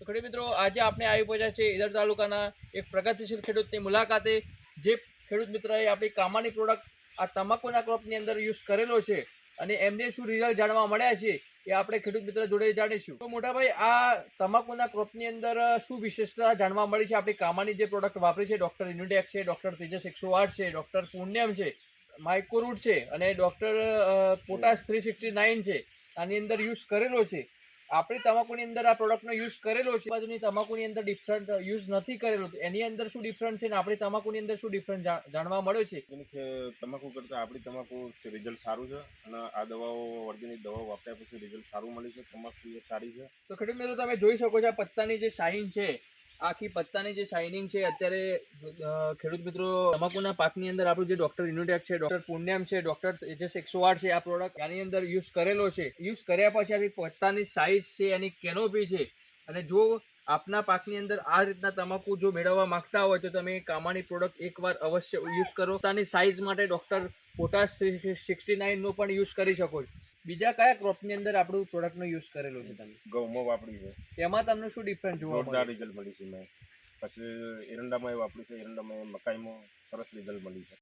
તો ખેડૂત મિત્રો આજે આપણે આવી પહોંચ્યા છે ઈડર તાલુકાના એક પ્રગતિશીલ ખેડૂતની મુલાકાતે, જે ખેડૂત મિત્રએ આપણી કામાની પ્રોડક્ટ આ તમાકુના ક્રોપની અંદર યુઝ કરેલો છે અને એમને શું રિઝલ્ટ જાણવા મળ્યા છે એ આપણે ખેડૂત મિત્ર જોડે જાણીશું. તો મોટાભાઈ, આ તમાકુના ક્રોપની અંદર શું વિશેષતા જાણવા મળી છે? આપણી કામાની જે પ્રોડક્ટ વાપરી છે, ડૉક્ટર ઇન્યુટેક છે, ડૉક્ટર તેજસ 108 છે, ડૉક્ટર પુણ્યમ છે, માઇક્રોરૂટ છે અને ડૉક્ટર પોટાશ 369 છે, આની અંદર યુઝ કરેલો છે. આપણી તમાકુની અંદર આ પ્રોડક્ટનો યુઝ કરેલો છે, બાજુની તમાકુની અંદર ડિફરન્ટ યુઝ નથી કરેલો. એની અંદર શું ડિફરન્ટ છે ને આપણી તમાકુની અંદર શું ડિફરન્ટ જાણવા મળ્યો છે? તમાકુ કરતાં આપણી તમાકુ રિઝલ્ટ સારું છે અને આ દવાઓ ઓર્ગેનિક દવાઓ વાપર્યા પછી રિઝલ્ટ સારું મળ્યું છે. તમાકુ એ સારી છે. તો ખેડૂત મિત્રો, તમે જોઈ શકો છો આ પત્તાની જે શાઇન છે, આખી પત્તાની જે શાઇનિંગ છે. અત્યારે ખેડૂત મિત્રો, તમાકુના પાકની અંદર આપણું જે ડૉક્ટર ઇન્યુટેક છે, ડૉક્ટર પુણ્યમ છે, ડૉક્ટર તેજસ 108 છે, આ પ્રોડક્ટ આની અંદર યુઝ કરેલો છે. યુઝ કર્યા પછી આની પત્તાની સાઇઝ છે, એની કેનોપી છે. અને જો આપના પાકની અંદર આ રીતના તમાકુ જો મેળવવા માંગતા હોય તો તમે કામાની પ્રોડક્ટ એકવાર અવશ્ય યુઝ કરો. પત્તાની સાઇઝ માટે ડૉક્ટર પોટાશ 69નો પણ યુઝ કરી શકો છો. બીજા કયા ક્રોપની અંદર આપણું પ્રોડક્ટનો યુઝ કરેલો છે તમે? ઘઉંમાં વાપરી છે, એમાં તમને શું ડિફરન્સ જોવા જોરદાર મળે? રિઝલ્ટ મળ્યું છે. મેં પછી એરંડામાં વાપર્યું છે. એરંડામાં મકાઈમાં સરસ રિઝલ્ટ મળ્યું છે.